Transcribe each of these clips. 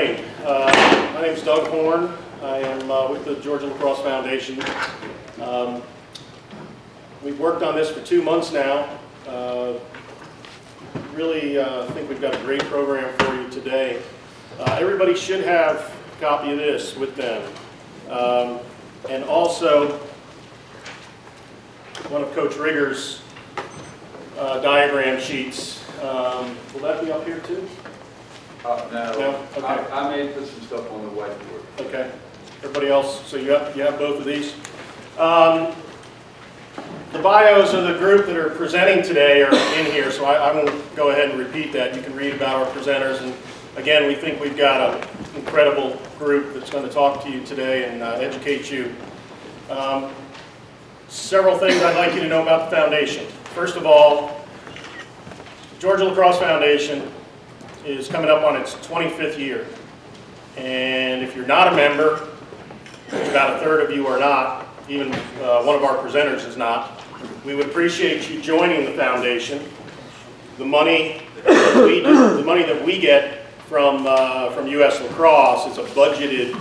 morning. My name is Doug Horn. I am with the Georgia Lacrosse Foundation. We've worked on this for 2 months now. Really think we've got a great program for you today. Everybody should have a copy of this with them. And also one of Coach Rigger's diagram sheets. Will that be up here too? No. Okay. I may put some stuff on the whiteboard. Okay. Everybody else, so you have both of these. The bios of the group that are presenting today are in here, so I won't go ahead and repeat that. You can read about our presenters, and again, we think we've got an incredible group that's going to talk to you today and educate you. Several things I'd like you to know about the foundation. First of all, the Georgia Lacrosse Foundation is coming up on its 25th year. And if you're not a member, about a third of you are not, even one of our presenters is not, we would appreciate you joining the foundation. The money that we get from US Lacrosse is a budgeted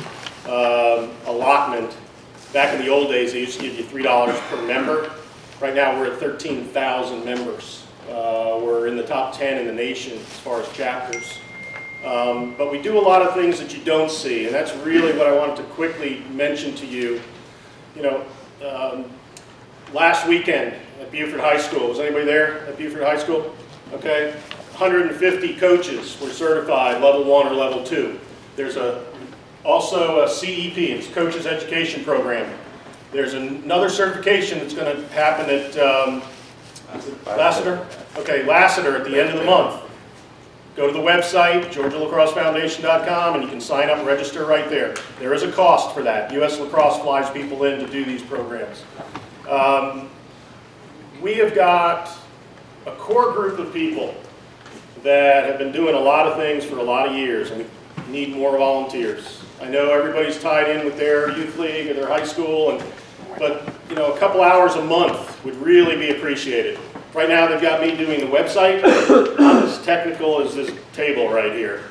allotment. Back in the old days, they used to give you $3 per member. Right now, we're at 13,000 members. We're in the top 10 in the nation as far as chapters. But we do a lot of things that you don't see, and that's really what I wanted to quickly mention to you. You know, last weekend at Beaufort High School, was anybody there at Beaufort High School? Okay, 150 coaches were certified level 1 or level 2. There's also a CEP, it's Coaches Education Program. There's another certification that's going to happen at Lassiter? Okay, Lassiter at the end of the month. Go to the website, georgialacrossefoundation.com, and you can sign up and register right there. There is a cost for that. US Lacrosse flies people in to do these programs. We have got a core group of people that have been doing a lot of things for a lot of years, and we need more volunteers. I know everybody's tied in with their youth league or their high school, but you know, a couple hours a month would really be appreciated. Right now they've got me doing the website. I'm as technical as this table right here.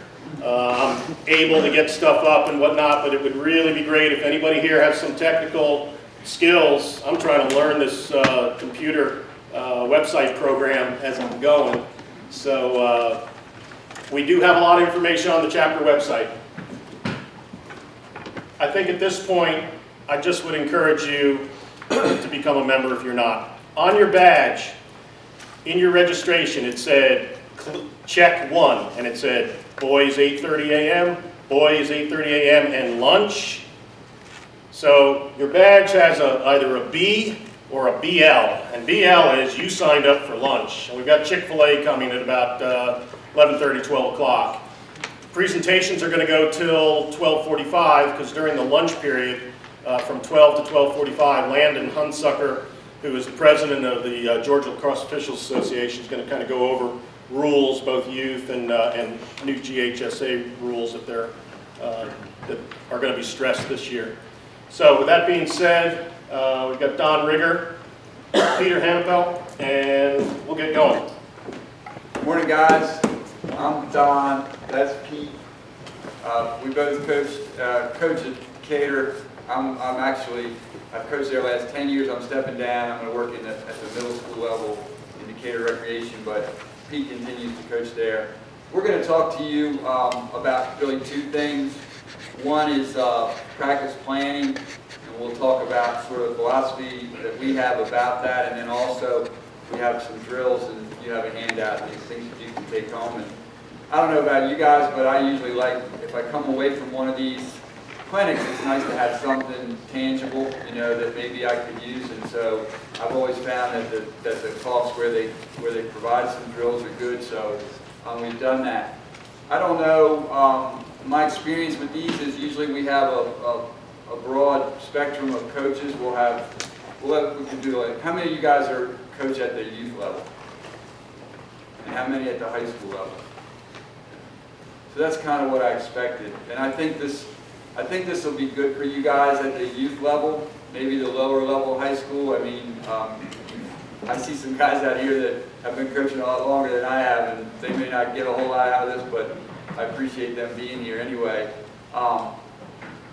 I'm able to get stuff up and whatnot, but it would really be great if anybody here has some technical skills. I'm trying to learn this computer website program as I'm going. So we do have a lot of information on the chapter website. I think at this point, I just would encourage you to become a member if you're not. On your badge, in your registration, it said check 1, and it said boys 8:30 a.m., boys 8:30 a.m. and lunch. So your badge has either a B or a BL, and BL is you signed up for lunch. And we've got Chick-fil-A coming at about 11:30, 12 o'clock. Presentations are going to go till 12:45, because during the lunch period from 12 to 12:45, Landon Hunsucker, who is the president of the Georgia Lacrosse Officials Association, is going to kind of go over rules, both youth and new GHSA rules that are going to be stressed this year. So with that being said, we've got Don Rigger, Peter Hannapel, and we'll get going. Good morning, guys. I'm Don. That's Pete. We both coach at Decatur. I've coached there the last 10 years. I'm stepping down. I'm going to work at the middle school level in Decatur Recreation, but Pete continues to coach there. We're going to talk to you about really 2 things. One is practice planning, and we'll talk about sort of the philosophy that we have about that, and then also we have some drills, and you have a handout, these things that you can take home. And I don't know about you guys, but I usually like, if I come away from one of these clinics, it's nice to have something tangible, you know, that maybe I could use. And so I've always found that the talks where they provide some drills are good. So we've done that. I don't know. My experience with these is usually we have a broad spectrum of coaches. We can do like, how many of you guys are coach at the youth level, and how many at the high school level? So that's kind of what I expected, and I think this will be good for you guys at the youth level, maybe the lower level high school. I mean, I see some guys out here that have been coaching a lot longer than I have, and they may not get a whole lot out of this, but I appreciate them being here anyway.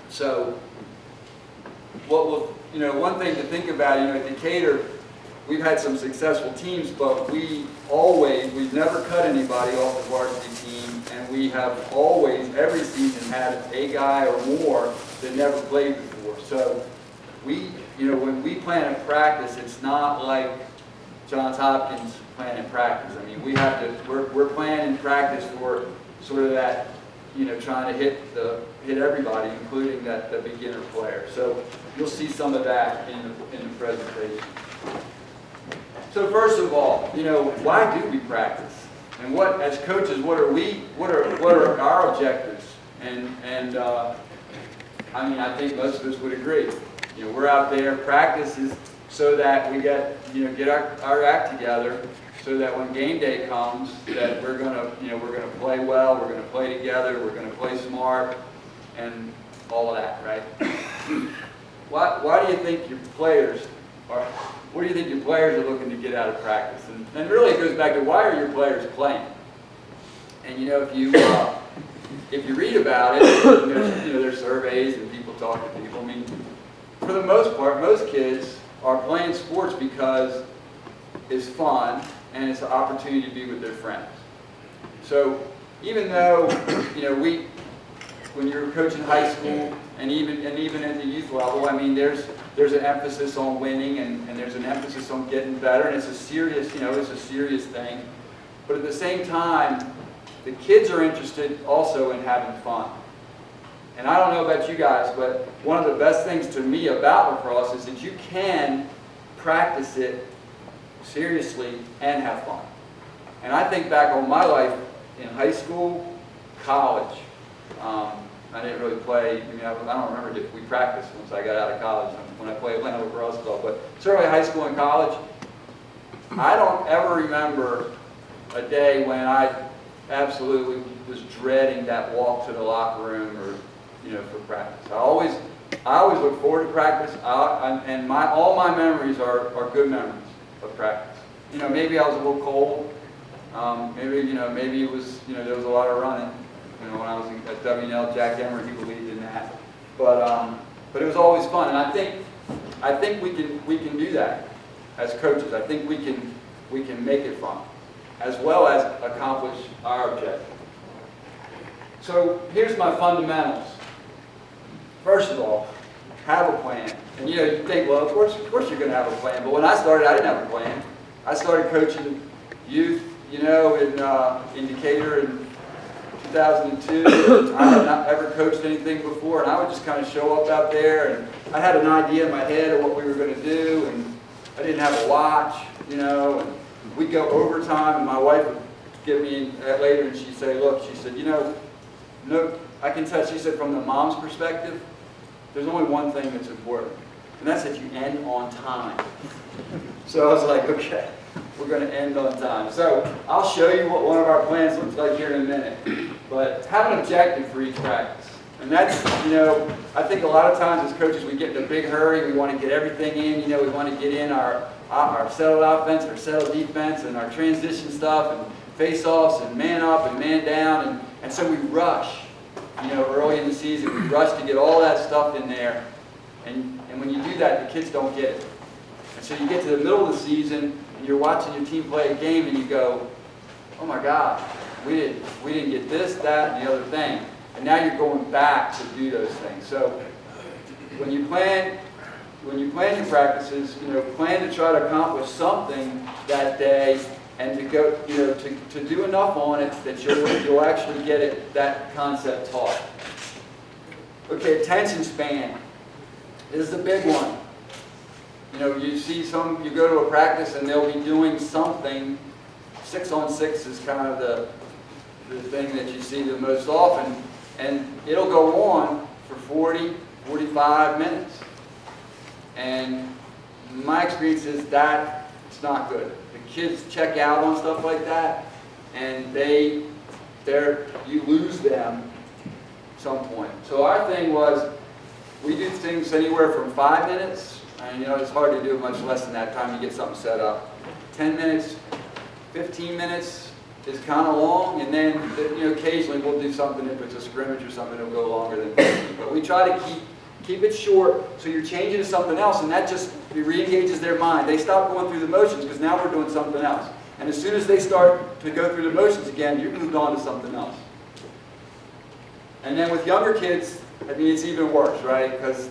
So, one thing to think about, at Decatur, we've had some successful teams, but we've never cut anybody off the varsity team, and we have always, every season, had a guy or more that never played before. So, when we plan in practice, it's not like Johns Hopkins plan in practice. I mean, we're planning in practice for sort of that, trying to hit everybody, including the beginner player. So you'll see some of that in the presentation. So first of all, why do we practice? And as coaches, what are our objectives? And I think most of us would agree. We're out there, practice is so that we get our act together, so that when game day comes, that we're gonna play well, we're gonna play together, we're gonna play smart, and all of that, right? Why do you think your players are? What do you think your players are looking to get out of practice? And really, it goes back to why are your players playing? And if you read about it, there's surveys and people talk to people. I mean, for the most part, most kids are playing sports because it's fun and it's an opportunity to be with their friends. So even though when you're coaching high school and even at the youth level, there's an emphasis on winning and there's an emphasis on getting better, and it's a serious thing. But at the same time, the kids are interested also in having fun. And I don't know about you guys, but one of the best things to me about lacrosse is that you can practice it seriously and have fun. And I think back on my life in high school, college. I didn't really play, I don't remember if we practiced once I got out of college when I played Atlanta Lacrosse Club, but certainly high school and college, I don't ever remember a day when I absolutely was dreading that walk to the locker room or for practice. I always look forward to practice, and all my memories are good memories of practice. Maybe I was a little cold. Maybe it was there was a lot of running. When I was at WNL, Jack Emmer, he believed in that. But it was always fun, and I think we can do that as coaches. I think we can make it fun, as well as accomplish our objective. So here's my fundamentals. First of all, have a plan. And you think, well, of course you're going to have a plan. But when I started, I didn't have a plan. I started coaching youth, in Decatur in 2002. I had not ever coached anything before, and I would just kind of show up out there, and I had an idea in my head of what we were going to do, and I didn't have a watch, and we'd go overtime, and my wife would get me in later, and she'd say, look, she said, no, I can tell, she said, from the mom's perspective, there's only one thing that's important, and that's that you end on time. So I was like, okay, we're going to end on time. So I'll show you what one of our plans looks like here in a minute. But have an objective for each practice. And that's, I think a lot of times as coaches we get in a big hurry. We want to get everything in. We want to get in our settled offense, our settled defense, and our transition stuff, and face-offs, and man up and man down. And so we rush, early in the season. We rush to get all that stuff in there. And when you do that, the kids don't get it. And so you get to the middle of the season, and you're watching your team play a game, and you go, oh my God, we didn't get this, that, and the other thing. And now you're going back to do those things. So when you plan your practices, plan to try to accomplish something that day, and to go, to do enough on it that you'll actually get it, that concept taught. Okay, attention span. This is the big one. You go to a practice and they'll be doing something. 6-on-6 is kind of the thing that you see the most often. And it'll go on for 40, 45 minutes. And my experience is that it's not good. The kids check out on stuff like that, and you lose them at some point. So our thing was, we do things anywhere from 5 minutes, and it's hard to do much less than that time you get something set up. 10 minutes, 15 minutes, is kind of long, and then occasionally we'll do something if it's a scrimmage or something that'll go longer than 15. But we try to keep it short, so you're changing to something else, and that just re-engages their mind. They stop going through the motions because now we're doing something else. And as soon as they start to go through the motions again, you've moved on to something else. And then with younger kids, I mean, it's even worse, right? Because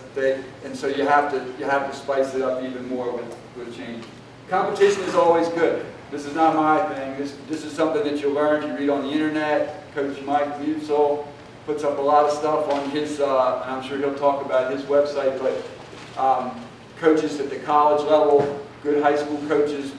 so you have to spice it up even more with change. Competition is always good. This is not my thing. This is something that you learn. You read on the internet. Coach Mike Musil puts up a lot of stuff on his, and I'm sure he'll talk about his website, but coaches at the college level, good high school coaches,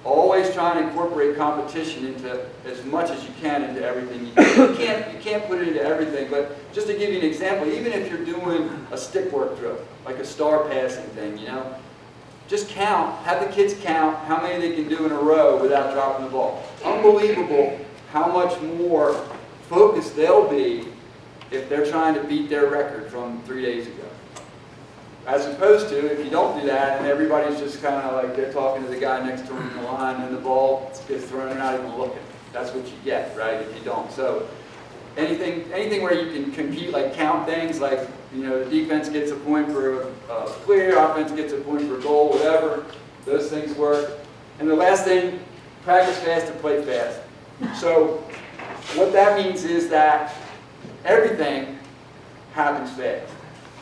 always trying to incorporate competition into as much as you can into everything you do. You can't put it into everything, but just to give you an example, even if you're doing a stick work drill, like a star passing thing, just count, have the kids count how many they can do in a row without dropping the ball. Unbelievable how much more focused they'll be if they're trying to beat their record from 3 days ago. As opposed to, if you don't do that, and everybody's just kind of like, they're talking to the guy next to them in the line, and the ball gets thrown, they're not even looking. That's what you get, right, if you don't. So anything where you can compete, like count things, like, the defense gets a point for a clear, offense gets a point for a goal, whatever, those things work. And the last thing, practice fast and play fast. So what that means is that everything happens fast.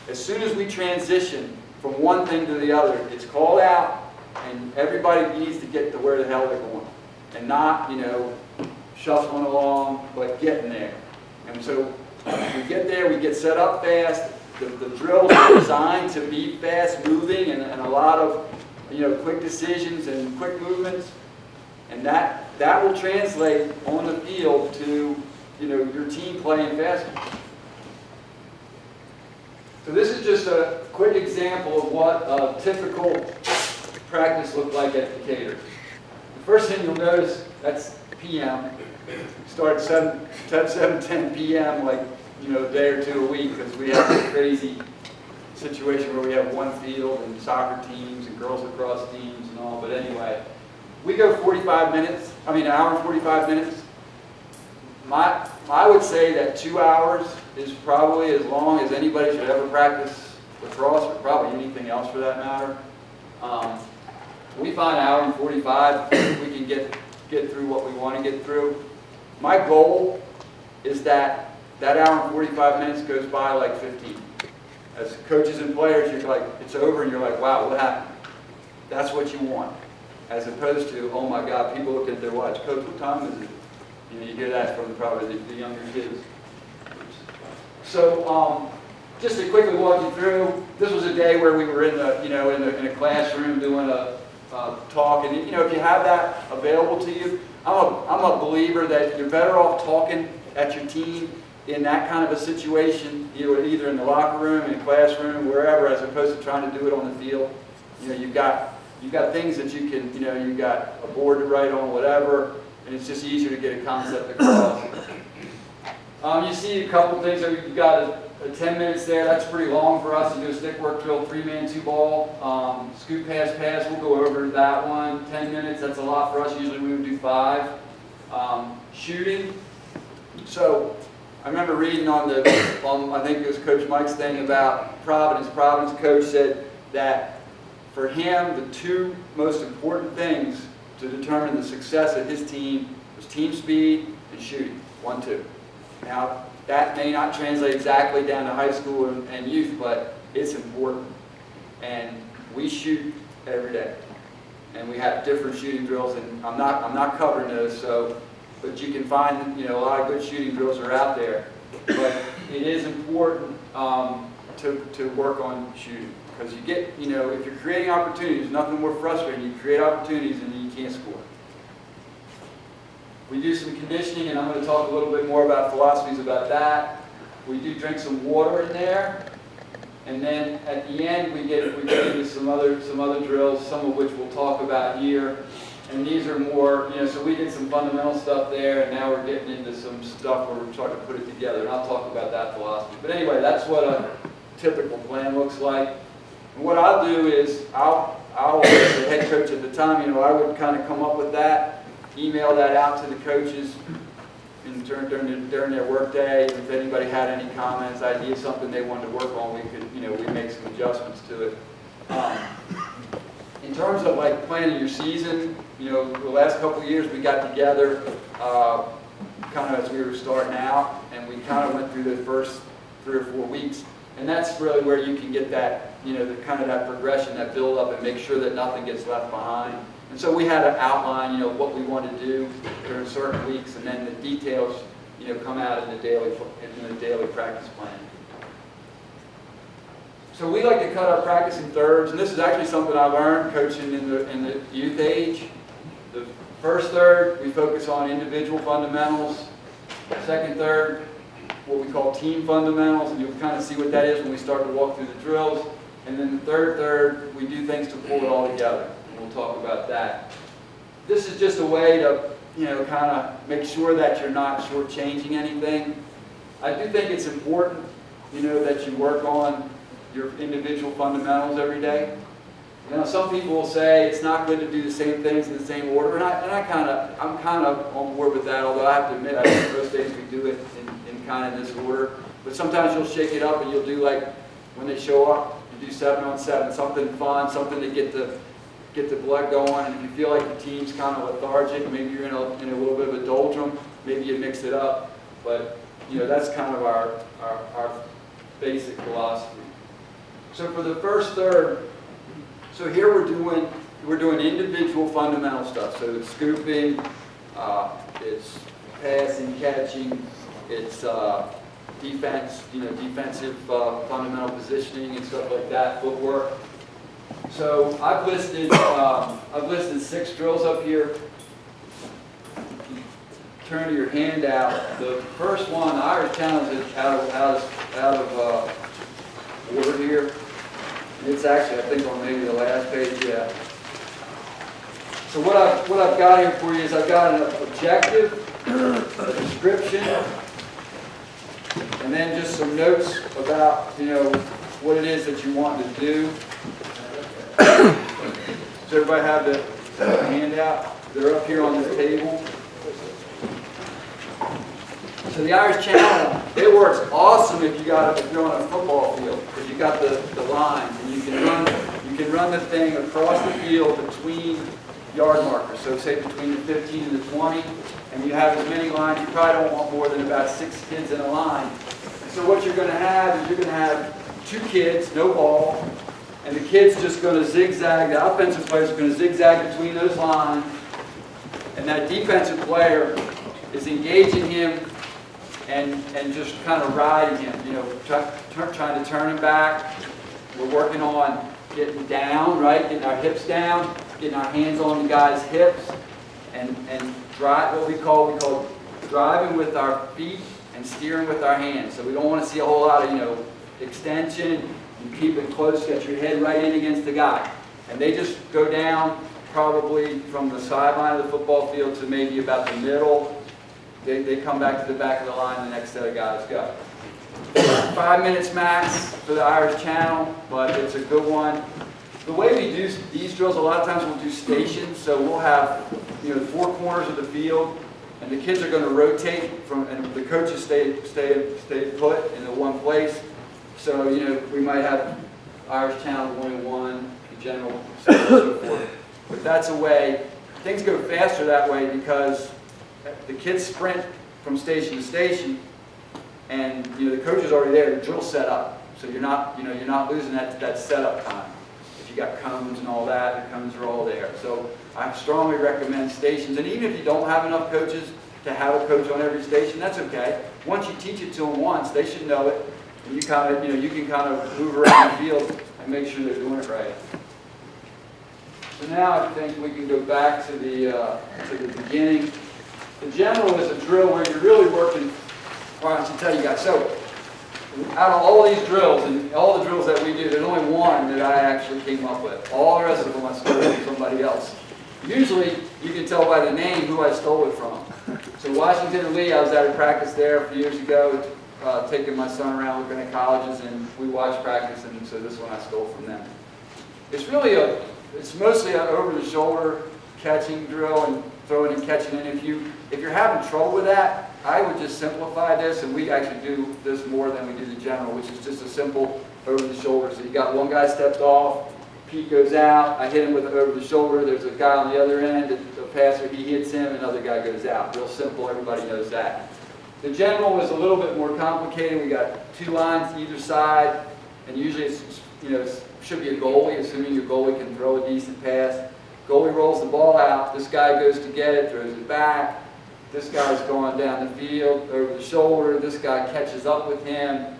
As soon as we transition from one thing to the other, it's called out, and everybody needs to get to where the hell they're going, and not, shuffling along, but getting there. And so we get there, we get set up fast. The drills are designed to be fast moving and a lot of, quick decisions and quick movements, and that will translate on the field to, your team playing faster. So this is just a quick example of what a typical practice looked like at Decatur. The first thing you'll notice, that's PM. Start at 7:10 p.m. like, a day or two a week, because we have this crazy situation where we have one field and soccer teams and girls lacrosse teams and all. But anyway, we go 45 minutes, an hour and 45 minutes. I would say that 2 hours is probably as long as anybody should ever practice lacrosse, or probably anything else for that matter. We find an hour and 45, we can get through what we want to get through. My goal is that hour and 45 minutes goes by like 15. As coaches and players, you're like, it's over, and you're like, wow, what happened? That's what you want. As opposed to, oh my God, people look at their watch. Coach, what time is it? You hear that from probably the younger kids. So, just to quickly walk you through, this was a day where we were in a classroom doing a talk, and if you have that available to you, I'm a believer that you're better off talking at your team in that kind of a situation, either in the locker room, in the classroom, wherever, as opposed to trying to do it on the field. You've got things that you can, you've got a board to write on, whatever, and it's just easier to get a concept across. You see a couple things. You've got a 10 minutes there. That's pretty long for us to do a stick work drill, 3-man, 2-ball. Scoop, pass, we'll go over that one. 10 minutes, that's a lot for us. Usually we would do 5. Shooting. So I remember reading on I think it was Coach Mike's thing about Providence. Providence coach said that for him, the 2 most important things to determine the success of his team was team speed and shooting. 1, 2. Now, that may not translate exactly down to high school and youth, but it's important. And we shoot every day. And we have different shooting drills, and I'm not covering those, but you can find, a lot of good shooting drills are out there. But it is important to work on shooting, because you get, if you're creating opportunities, nothing more frustrating. You create opportunities and then you can't score. We do some conditioning, and I'm going to talk a little bit more about philosophies about that. We do drink some water in there, and then at the end we get into some other drills, some of which we'll talk about here. And these are more, so we did some fundamental stuff there, and now we're getting into some stuff where we're trying to put it together, and I'll talk about that philosophy. But anyway, that's what a typical plan looks like. And what I'll do is, I'll as the head coach at the time, I would kind of come up with that. email that out to the coaches during their work day. If anybody had any comments, ideas, something they wanted to work on, we could, we make some adjustments to it. In terms of like planning your season, the last couple of years we got together kind of as we were starting out, and we kind of went through the first 3 or 4 weeks, and that's really where you can get that, the kind of that progression, that build up, and make sure that nothing gets left behind. And so we had to outline, what we wanted to do during certain weeks, and then the details, come out in the daily practice plan. So we like to cut our practice in thirds, and this is actually something I learned coaching in the youth age. The first third, we focus on individual fundamentals. Second third, what we call team fundamentals, and you'll kind of see what that is when we start to walk through the drills. And then the third, we do things to pull it all together. And we'll talk about that. This is just a way to, kind of make sure that you're not shortchanging anything. I do think it's important, that you work on your individual fundamentals every day. Some people will say it's not good to do the same things in the same order, and I'm kind of on board with that. Although I have to admit, I think most days we do it in kind of this order. But sometimes you'll shake it up, and you'll do like when they show up, you do 7-on-7, something fun, something to get the blood going. And if you feel like the team's kind of lethargic, maybe you're in a little bit of a doldrum, maybe you mix it up. But that's kind of our basic philosophy. So for the first third, so here we're doing individual fundamental stuff. So it's scooping, it's passing, catching, it's defense, defensive fundamental positioning and stuff like that, footwork. So I've listed 6 drills up here. Turn to your handout. The first one, the Irish challenge, is out of order here. It's actually, I think, on maybe the last page, yeah. So what I've got here for you is I've got an objective, a description, and then just some notes about, what it is that you want to do. Does everybody have the handout? They're up here on this table. So the Irish channel, it works awesome if you're on a football field, because you got the lines, and you can run the thing across the field between yard markers. So say between the 15 and the 20, and you have as many lines. You probably don't want more than about 6 kids in a line. And so what you're going to have is you're going to have 2 kids, no ball, and the kid's just going to zigzag. The offensive player's going to zigzag between those lines, and that defensive player is engaging him and just kind of riding him, trying to turn him back. We're working on getting down, right? Getting our hips down, getting our hands on the guy's hips, and drive. What we call driving with our feet and steering with our hands. So we don't want to see a whole lot of extension. You keep it close, get your head right in against the guy, and they just go down probably from the sideline of the football field to maybe about the middle. They come back to the back of the line, the next set of guys go. 5 minutes max for the Irish channel, but it's a good one. The way we do these drills, a lot of times we'll do stations, so we'll have 4 corners of the field, and the kids are going to rotate and the coaches stay put in the one place. So we might have Irish channel 1-1, the general, so on and so forth. But that's a way. Things go faster that way because the kids sprint from station to station, and the coach is already there. The drill's set up, so you're not losing that setup time. If you got cones and all that, the cones are all there. So I strongly recommend stations, and even if you don't have enough coaches to have a coach on every station, that's okay. Once you teach it to them once, they should know it, and you can kind of move around the field and make sure they're doing it right. So now I think we can go back to the beginning. The general is a drill where you're really working. I should tell you guys. So out of all these drills and all the drills that we do, there's only one that I actually came up with. All the rest of them I stole from somebody else. Usually you can tell by the name who I stole it from. So Washington and Lee, I was at a practice there a few years ago, taking my son around looking at colleges, and we watched practice, and so this one I stole from them. It's mostly an over-the-shoulder catching drill, and throwing and catching. And if you're having trouble with that, I would just simplify this, and we actually do this more than we do the general, which is just a simple over the shoulder. So you got one guy stepped off, Pete goes out, I hit him with the over the shoulder, there's a guy on the other end, the passer, he hits him, another guy goes out. Real simple, everybody knows that. The general was a little bit more complicated. We got 2 lines either side, and usually it's, it should be a goalie, assuming your goalie can throw a decent pass. Goalie rolls the ball out, this guy goes to get it, throws it back. This guy's going down the field, over the shoulder, this guy catches up with him,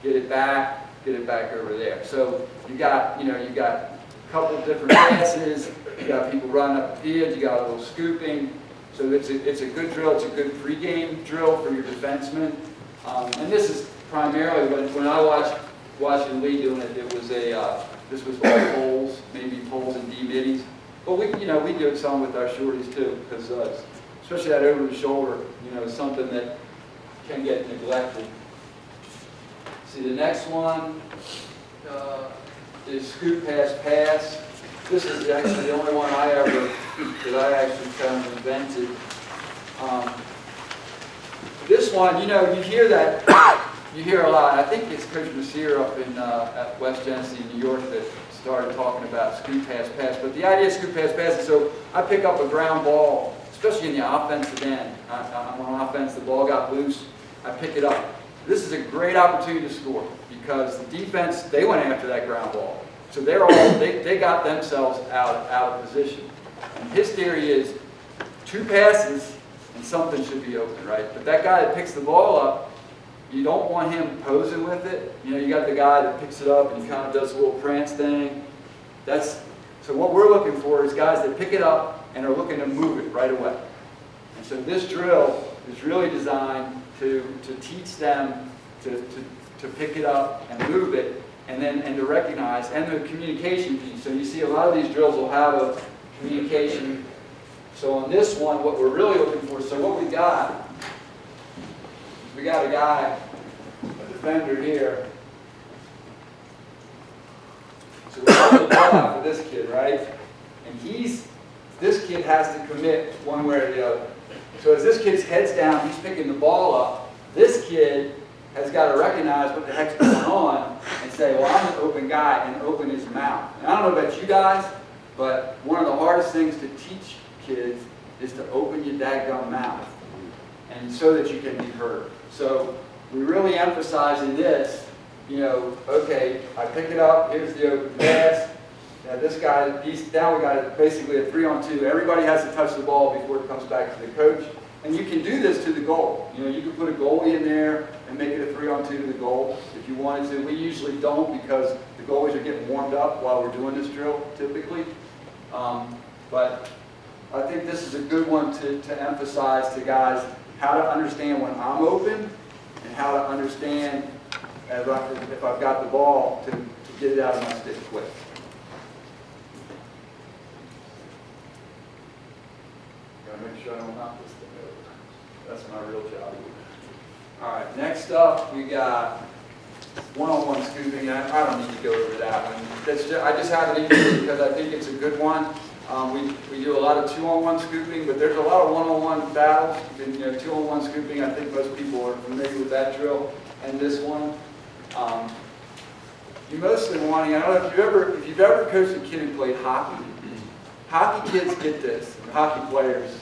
get it back over there. So you got a couple different passes, you got people running up the field, you got a little scooping. So it's a good drill, it's a good pregame drill for your defensemen. And this is primarily, when I watched Washington Lee doing it, this was all poles, maybe poles and D-middies. But we do some with our shorties too, because especially that over the shoulder, is something that can get neglected. See, the next one is scoop pass. This is actually the only one I actually kind of invented. This one, you hear that, you hear a lot. I think it's Coach Messier up in at West Genesee, New York, that started talking about scoop pass. But the idea of scoop pass is so I pick up a ground ball, especially in the offensive end. I'm on offense, the ball got loose, I pick it up. This is a great opportunity to score because the defense, they went after that ground ball. So they got themselves out of position. And his theory is 2 passes and something should be open, right? But that guy that picks the ball up, you don't want him posing with it. You got the guy that picks it up and he kind of does a little prance thing. So what we're looking for is guys that pick it up and are looking to move it right away. And so this drill is really designed to teach them to pick it up and move it, and to recognize, and the communication piece. So you see a lot of these drills will have a communication. So on this one, what we're really looking for, so what we got a guy, a defender here. So we're going to ball out for this kid, right? And this kid has to commit one way or the other. So as this kid's head's down, he's picking the ball up. This kid has got to recognize what the heck's going on and say, well, I'm an open guy, and open his mouth. And I don't know about you guys, but one of the hardest things to teach kids is to open your dadgum mouth, and so that you can be heard. So we really emphasize in this, okay, I pick it up, here's the open pass. Now this guy, now we got basically a 3-on-2. Everybody has to touch the ball before it comes back to the coach. And you can do this to the goal. You can put a goalie in there and make it a 3-on-2 to the goal if you wanted to. We usually don't because the goalies are getting warmed up while we're doing this drill, typically. But I think this is a good one to emphasize to guys how to understand when I'm open and how to understand if I've got the ball to get it out of my stick quick. Gotta make sure I don't knock this thing over. That's my real job. All right, next up we got one-on-one scooping. I don't need to go over that one. I just have it in here because I think it's a good one. We do a lot of 2-on-1 scooping, but there's a lot of 1-on-1 battles. 2-on-1 scooping, I think most people are familiar with that drill. And this one, you mostly want to, I don't know if you've ever coached a kid who played hockey. Hockey kids get this, hockey players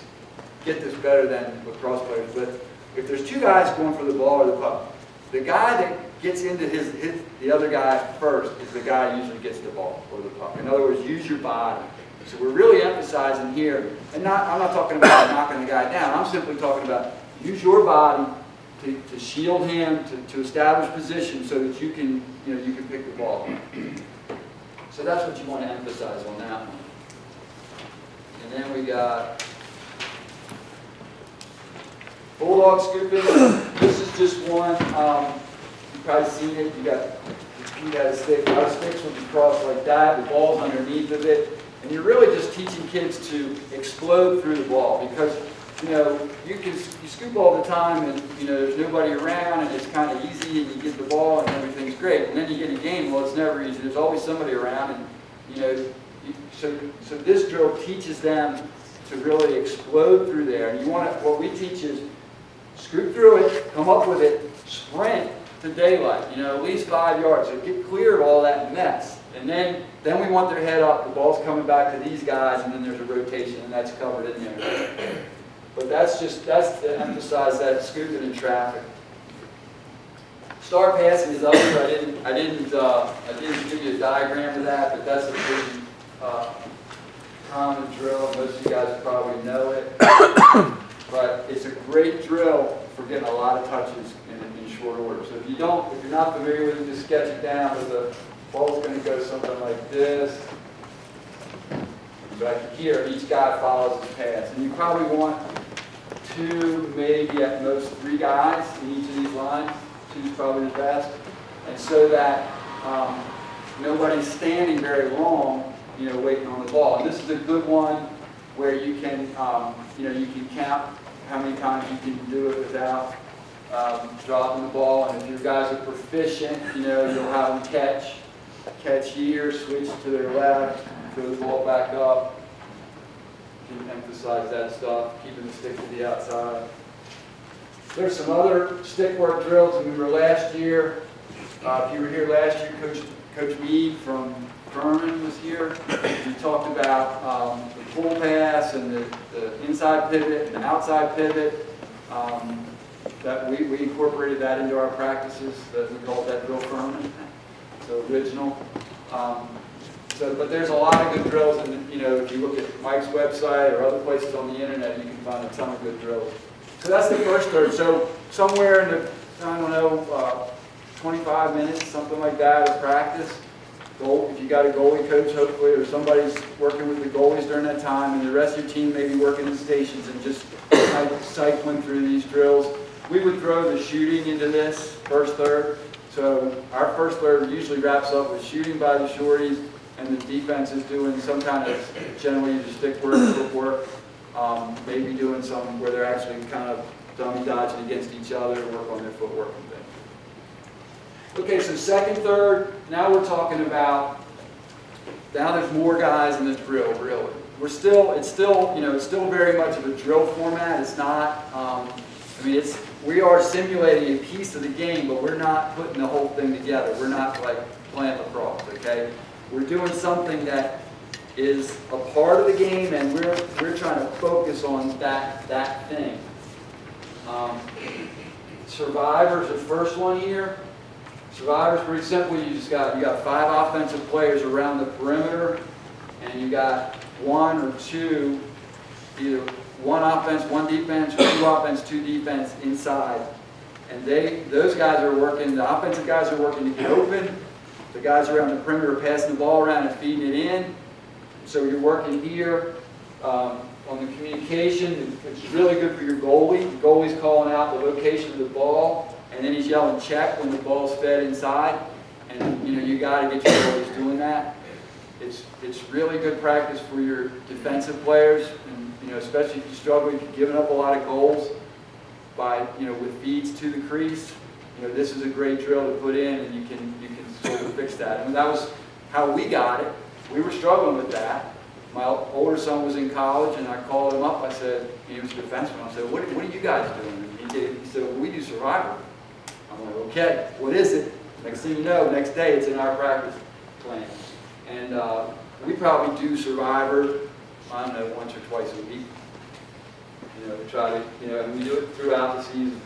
get this better than lacrosse players, but if there's 2 guys going for the ball or the puck, the guy that gets into the other guy first is the guy who usually gets the ball or the puck. In other words, use your body. So we're really emphasizing here, and I'm not talking about knocking the guy down, I'm simply talking about use your body to shield him, to establish position so that you can pick the ball up. So that's what you want to emphasize on that one. And then we got bulldog scooping. This is just one. You've probably seen it. You got a stick. Our sticks will be crossed like that. The ball's underneath of it. And you're really just teaching kids to explode through the ball because, you scoop all the time and, there's nobody around and it's kind of easy and you get the ball and everything's great. And then you get a game, well, it's never easy. There's always somebody around and, so this drill teaches them to really explode through there. And you want to, what we teach is scoot through it, come up with it, sprint to daylight, at least 5 yards. So get clear of all that mess. And then we want their head up, the ball's coming back to these guys, and then there's a rotation, and that's covered in there. But that's to emphasize that scooping in traffic. Star passing is up here. I didn't give you a diagram of that, but that's a pretty common drill. Most of you guys probably know it. But it's a great drill for getting a lot of touches in short order. So if you're not familiar with it, just sketch it down. But the ball's going to go something like this. Back here, each guy follows his pass. And you probably want 2, maybe at most 3 guys in each of these lines. 2's probably the best. And so that nobody's standing very long, waiting on the ball. And this is a good one where you can, you can count how many times you can do it without dropping the ball. And if your guys are proficient, you'll have them catch here, switch to their left, throw the ball back up. You can emphasize that stuff, keeping the stick to the outside. There's some other stick work drills. Remember last year, if you were here last year, Coach Meade from Furman was here. We talked about the pull pass and the inside pivot and the outside pivot. That we incorporated that into our practices. We called that drill Furman, so original. But there's a lot of good drills, and if you look at Mike's website or other places on the internet, you can find a ton of good drills. So that's the first third. So somewhere in the 25 minutes, something like that of practice. If you got a goalie coach, hopefully, or somebody's working with the goalies during that time, and the rest of your team may be working in stations and just cycling through these drills. We would throw the shooting into this first third. So our first third usually wraps up with shooting by the shorties, and the defense is doing some kind of generally either stick work, footwork, maybe doing some where they're actually kind of dummy dodging against each other, work on their footwork and things. Okay, so second, third, now we're talking about, now there's more guys in this drill, really. It's still very much of a drill format. It's not, we are simulating a piece of the game, but we're not putting the whole thing together. We're not like playing lacrosse, okay? We're doing something that is a part of the game, and we're trying to focus on that thing. Survivors, the first one here. Survivors, pretty simple. You got 5 offensive players around the perimeter, and you got 1 or 2, either 1 offense, 1 defense, or 2 offense, 2 defense inside. And those guys are working. The offensive guys are working to get open. The guys around the perimeter are passing the ball around and feeding it in. So you're working here on the communication. It's really good for your goalie. The goalie's calling out the location of the ball. And then he's yelling check when the ball's fed inside, and you got to get your goalies doing that. It's really good practice for your defensive players, and especially if you struggle, if you're giving up a lot of goals by with feeds to the crease. This is a great drill to put in, and you can sort of fix that. And that was how we got it. We were struggling with that. My older son was in college, and I called him up. I said, he was a defenseman. I said, what are you guys doing? And he said, well, we do survival. I'm like, okay, what is it? Next thing you know, next day it's in our practice plan. And we probably do Survivor, I don't know, once or twice a week. We try to, and we do it throughout the season.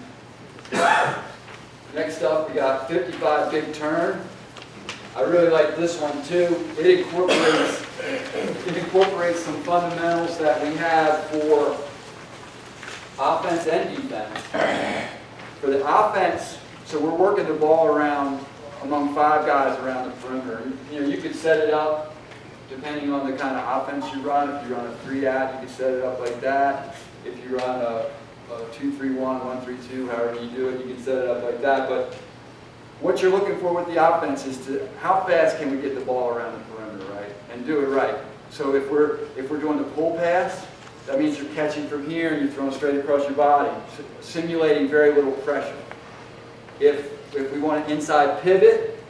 Next up, we got 55 big turn. I really like this one too. It incorporates some fundamentals that we have for offense and defense. For the offense, so we're working the ball around among 5 guys around the perimeter. You could set it up depending on the kind of offense you run. If you run a 3-out, you can set it up like that. If you run a 2-3-1, 1-3-2, however you do it, you can set it up like that. But what you're looking for with the offense is how fast can we get the ball around the perimeter, right? And do it right. So if we're doing the pull pass, that means you're catching from here and you're throwing straight across your body, simulating very little pressure. If we want an inside pivot,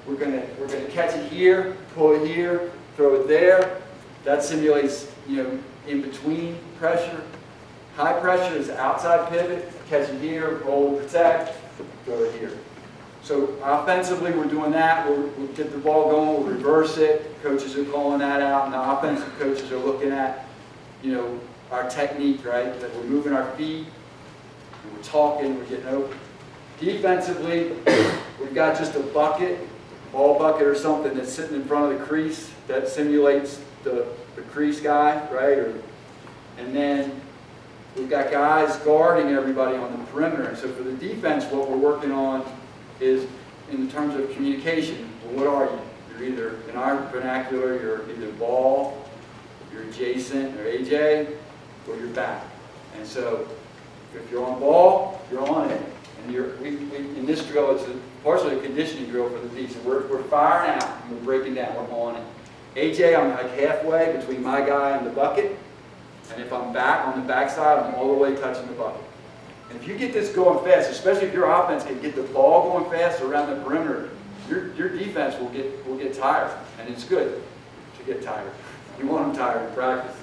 we're gonna catch it here, pull it here, throw it there. That simulates in between pressure. High pressure is outside pivot, catch it here, roll, protect, go to here. So offensively, we're doing that. We'll get the ball going, we'll reverse it. Coaches are calling that out, and the offensive coaches are looking at, our technique, right? That we're moving our feet, and we're talking, we're getting open. Defensively, we've got just a bucket, ball bucket or something that's sitting in front of the crease that simulates the crease guy, right? And then we've got guys guarding everybody on the perimeter. And so for the defense, what we're working on is in terms of communication. Well, what are you? You're either, in our vernacular, you're either ball, you're adjacent or AJ, or you're back. And so if you're on ball, you're on it. And in this drill, it's partially a conditioning drill for the D. So we're firing out and we're breaking down. We're on it. AJ, I'm like halfway between my guy and the bucket. And if I'm back on the backside, I'm all the way touching the bucket. And if you get this going fast, especially if your offense can get the ball going fast around the perimeter, your defense will get tired. And it's good to get tired. You want them tired in practice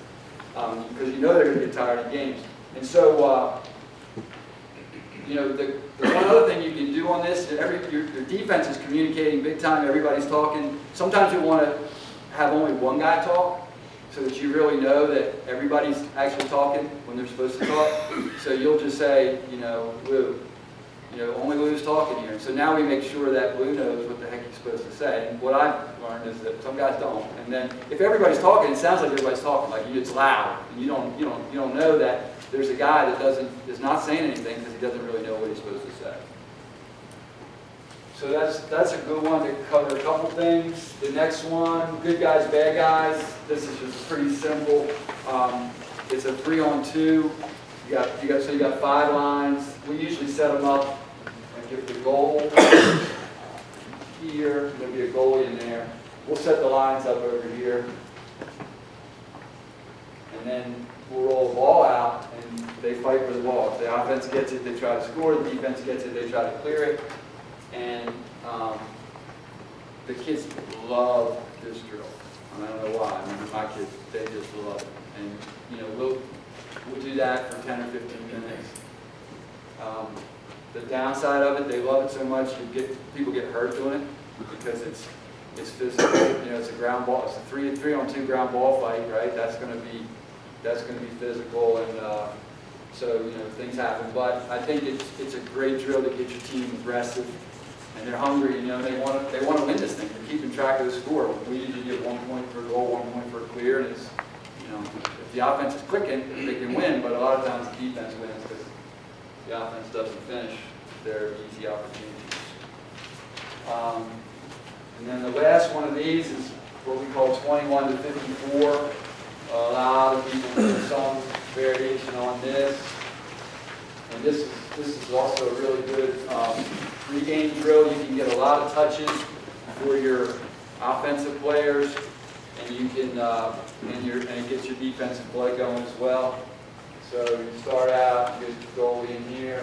because they're going to get tired in games. And so, the one other thing you can do on this, your defense is communicating big time. Everybody's talking. Sometimes you want to have only one guy talk, so that you really know that everybody's actually talking when they're supposed to talk. So you'll just say, Lou, only Lou's talking here. So now we make sure that Lou knows what the heck he's supposed to say. And what I've learned is that some guys don't. And then if everybody's talking, it sounds like everybody's talking, like it's loud, and you don't know that there's a guy that is not saying anything because he doesn't really know what he's supposed to say. So that's a good one to cover a couple things. The next one, good guys, bad guys. This is just pretty simple. It's a 3-on-2. You got 5 lines. We usually set them up and give the goal here. There'll be a goalie in there. We'll set the lines up over here, and then we'll roll the ball out, and they fight for the ball. If the offense gets it, they try to score. The defense gets it, they try to clear it. And the kids love this drill. And I don't know why. My kids, they just love it. And we'll do that for 10 or 15 minutes. The downside of it, they love it so much, people get hurt doing it because it's physical. It's a ground ball. It's a 3-on-2 ground ball fight, right? That's going to be physical, and so things happen. But I think it's a great drill to get your team aggressive. And they're hungry, they want to win this thing. They're keeping track of the score. We usually get 1 point for a goal, 1 point for a clear, and it's, if the offense is clicking, they can win, but a lot of times the defense wins because the offense doesn't finish their easy opportunities. And then the last one of these is what we call 21 to 54. A lot of people do some variation on this. And this is also a really good pre-game drill. You can get a lot of touches for your offensive players, and you can and it gets your defensive play going as well. So you start out, you get the goalie in here,